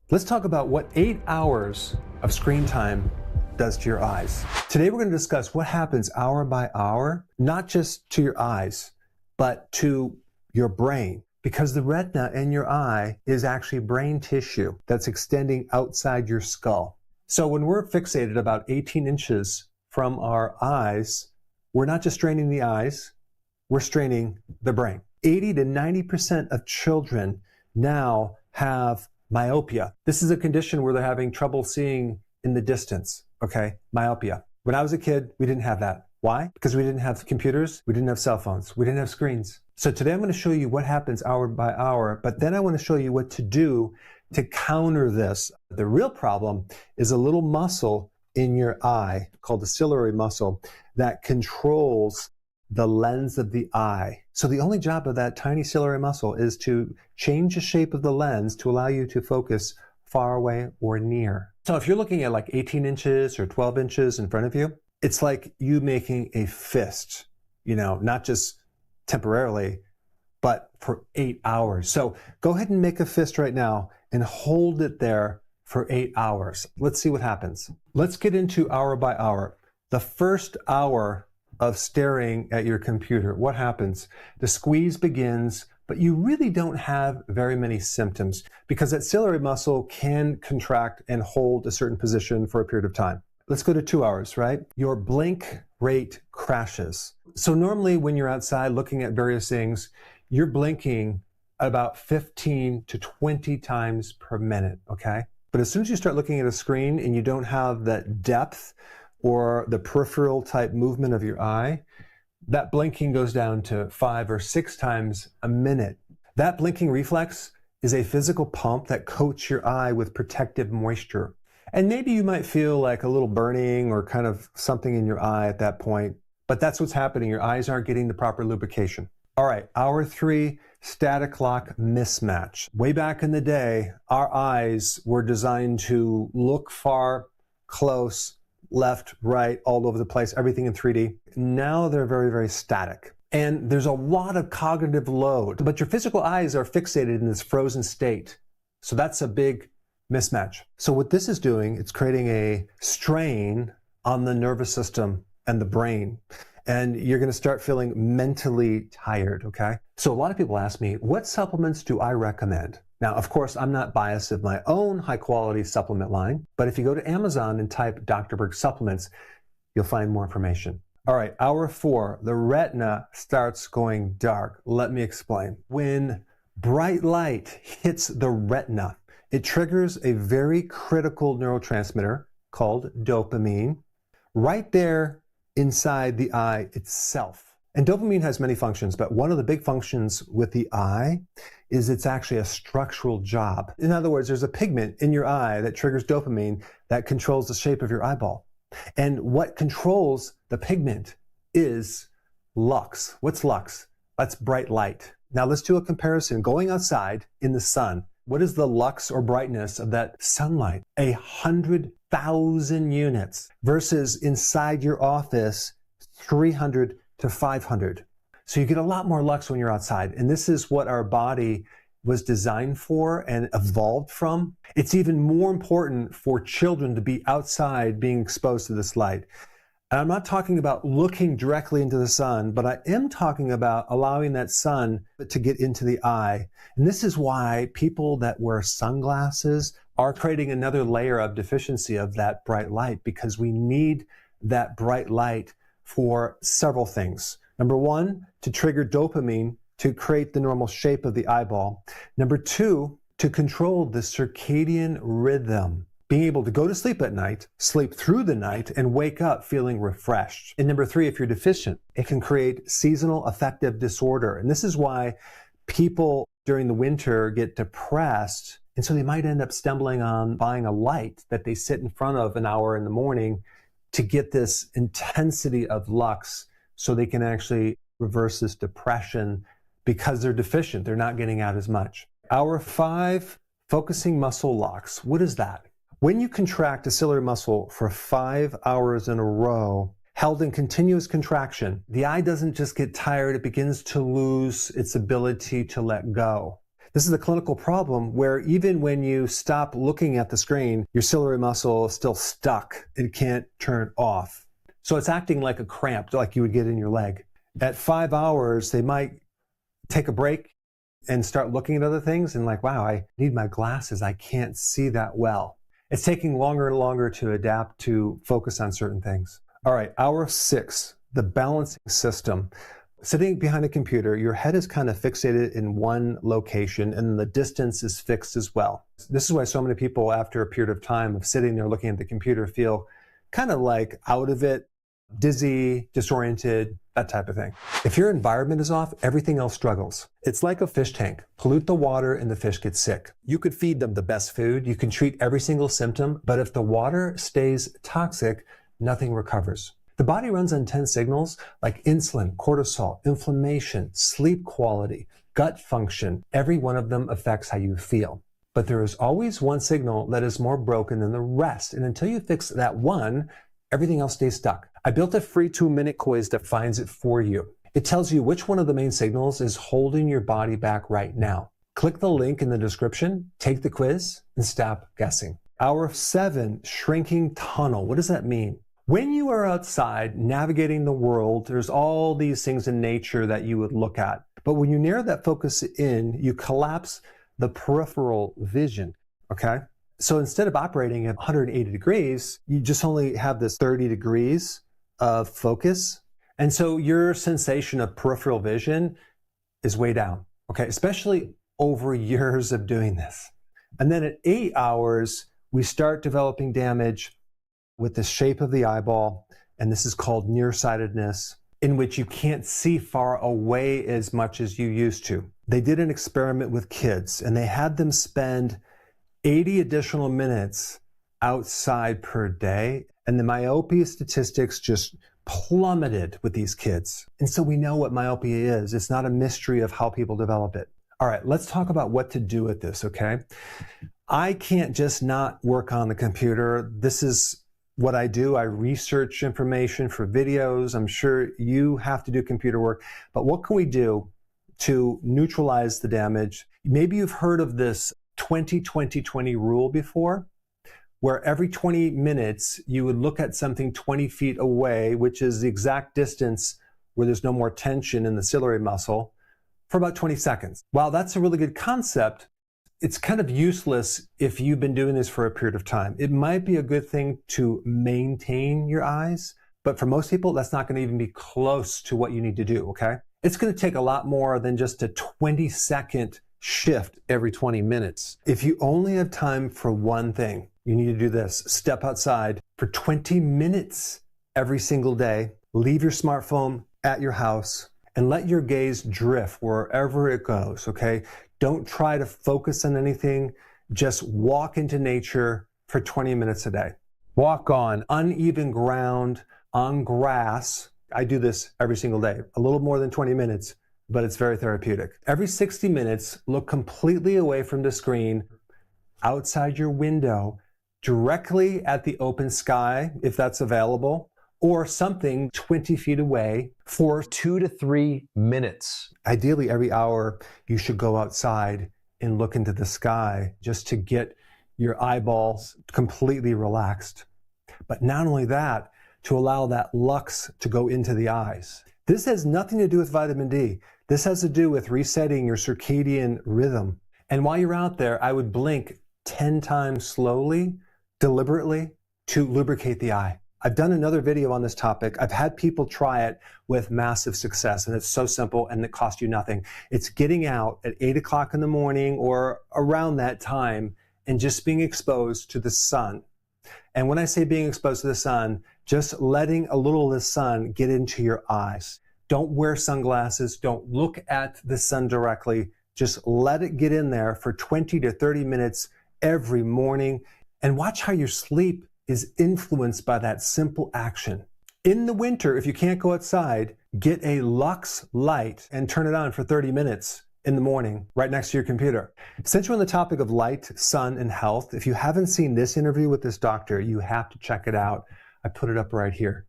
Let's talk about what 8 hours of screen time does to your eyes. Today we're going to discuss what happens hour by hour, not just to your eyes, but to your brain. Because the retina in your eye is actually brain tissue that's extending outside your skull. So when we're fixated about 18 inches from our eyes, we're not just straining the eyes, we're straining the brain. 80 to 90% of children now have myopia. This is a condition where they're having trouble seeing in the distance, okay? Myopia. When I was a kid, we didn't have that. Why? Because we didn't have computers, we didn't have cell phones, we didn't have screens. So today I'm going to show you what happens hour by hour, but then I want to show you what to do to counter this. The real problem is a little muscle in your eye called the ciliary muscle that controls the lens of the eye. So the only job of that tiny ciliary muscle is to change the shape of the lens to allow you to focus far away or near. So if you're looking at like 18 inches or 12 inches in front of you, it's like you making a fist, not just temporarily, but for 8 hours. So go ahead and make a fist right now and hold it there for 8 hours. Let's see what happens. Let's get into hour by hour. The first hour of staring at your computer, what happens? The squeeze begins, but you really don't have very many symptoms because that ciliary muscle can contract and hold a certain position for a period of time. Let's go to 2 hours, right? Your blink rate crashes. So normally when you're outside looking at various things, you're blinking about 15 to 20 times per minute, okay? But as soon as you start looking at a screen and you don't have that depth or the peripheral type movement of your eye, that blinking goes down to 5 or 6 times a minute. That blinking reflex is a physical pump that coats your eye with protective moisture. And maybe you might feel like a little burning or kind of something in your eye at that point, but that's what's happening. Your eyes aren't getting the proper lubrication. All right, hour 3, static lock mismatch. Way back in the day, our eyes were designed to look far, close, left, right, all over the place, everything in 3D. Now they're very, very static. And there's a lot of cognitive load, but your physical eyes are fixated in this frozen state. So that's a big mismatch. So what this is doing, it's creating a strain on the nervous system and the brain. And you're going to start feeling mentally tired, okay? So a lot of people ask me, what supplements do I recommend? Now, of course, I'm not biased of my own high-quality supplement line, but if you go to Amazon and type Dr. Berg supplements, you'll find more information. All right, hour 4, the retina starts going dark. Let me explain. When bright light hits the retina, it triggers a very critical neurotransmitter called dopamine right there inside the eye itself. And dopamine has many functions, but one of the big functions with the eye is it's actually a structural job. In other words, there's a pigment in your eye that triggers dopamine that controls the shape of your eyeball. And what controls the pigment is lux. What's lux? That's bright light. Now let's do a comparison. Going outside in the sun, what is the lux or brightness of that sunlight? 100,000 units versus inside your office, 300 to 500. So you get a lot more lux when you're outside. And this is what our body was designed for and evolved from. It's even more important for children to be outside being exposed to this light. And I'm not talking about looking directly into the sun, but I am talking about allowing that sun to get into the eye. And this is why people that wear sunglasses are creating another layer of deficiency of that bright light, because we need that bright light for several things. Number 1, to trigger dopamine to create the normal shape of the eyeball. Number 2, to control the circadian rhythm. Being able to go to sleep at night, sleep through the night, and wake up feeling refreshed. And number 3, if you're deficient, it can create seasonal affective disorder. And this is why people during the winter get depressed. And so they might end up stumbling on buying a light that they sit in front of an hour in the morning to get this intensity of lux so they can actually reverse this depression because they're deficient. They're not getting out as much. Hour 5, focusing muscle locks. What is that? When you contract a ciliary muscle for 5 hours in a row, held in continuous contraction, the eye doesn't just get tired, it begins to lose its ability to let go. This is a clinical problem where even when you stop looking at the screen, your ciliary muscle is still stuck. It can't turn off. So it's acting like a cramp, like you would get in your leg. At 5 hours, they might take a break and start looking at other things and like, wow, I need my glasses. I can't see that well. It's taking longer and longer to adapt to focus on certain things. All right, hour 6, the balancing system. Sitting behind a computer, your head is kind of fixated in one location and the distance is fixed as well. This is why so many people, after a period of time of sitting there looking at the computer, feel kind of like out of it, dizzy, disoriented, that type of thing. If your environment is off, everything else struggles. It's like a fish tank. Pollute the water and the fish get sick. You could feed them the best food, you can treat every single symptom, but if the water stays toxic, nothing recovers. The body runs on 10 signals like insulin, cortisol, inflammation, sleep quality, gut function. Every one of them affects how you feel. But there is always one signal that is more broken than the rest. And until you fix that one, everything else stays stuck. I built a free 2-minute quiz that finds it for you. It tells you which one of the main signals is holding your body back right now. Click the link in the description, take the quiz, and stop guessing. Hour 7, shrinking tunnel. What does that mean? When you are outside navigating the world, there's all these things in nature that you would look at. But when you narrow that focus in, you collapse the peripheral vision, okay? So instead of operating at 180 degrees, you just only have this 30 degrees of focus. And so your sensation of peripheral vision is way down, okay? Especially over years of doing this. And then at 8 hours, we start developing damage with the shape of the eyeball, and this is called nearsightedness, in which you can't see far away as much as you used to. They did an experiment with kids, and they had them spend 80 additional minutes outside per day, and the myopia statistics just plummeted with these kids. And so we know what myopia is. It's not a mystery of how people develop it. All right, let's talk about what to do with this, okay? I can't just not work on the computer. This is what I do. I research information for videos. I'm sure you have to do computer work, but what can we do to neutralize the damage? Maybe you've heard of this 20-20-20 rule before, where every 20 minutes you would look at something 20 feet away, which is the exact distance where there's no more tension in the ciliary muscle, for about 20 seconds. While that's a really good concept, it's kind of useless if you've been doing this for a period of time. It might be a good thing to maintain your eyes, but for most people, that's not going to even be close to what you need to do, okay? It's going to take a lot more than just a 20-second shift every 20 minutes. If you only have time for one thing, you need to do this. Step outside for 20 minutes every single day. Leave your smartphone at your house and let your gaze drift wherever it goes, okay? Don't try to focus on anything. Just walk into nature for 20 minutes a day. Walk on uneven ground, on grass. I do this every single day, a little more than 20 minutes, but it's very therapeutic. Every 60 minutes, look completely away from the screen, outside your window, directly at the open sky, if that's available, or something 20 feet away for 2 to 3 minutes. Ideally, every hour, you should go outside and look into the sky just to get your eyeballs completely relaxed. But not only that, to allow that lux to go into the eyes. This has nothing to do with vitamin D. This has to do with resetting your circadian rhythm. And while you're out there, I would blink 10 times slowly, deliberately, to lubricate the eye. I've done another video on this topic. I've had people try it with massive success, and it's so simple and it costs you nothing. It's getting out at 8 o'clock in the morning or around that time and just being exposed to the sun. And when I say being exposed to the sun, just letting a little of the sun get into your eyes. Don't wear sunglasses. Don't look at the sun directly. Just let it get in there for 20 to 30 minutes every morning, and watch how your sleep is influenced by that simple action. In the winter, if you can't go outside, get a Lux light and turn it on for 30 minutes in the morning right next to your computer. Since we're on the topic of light, sun, and health, if you haven't seen this interview with this doctor, you have to check it out. I put it up right here.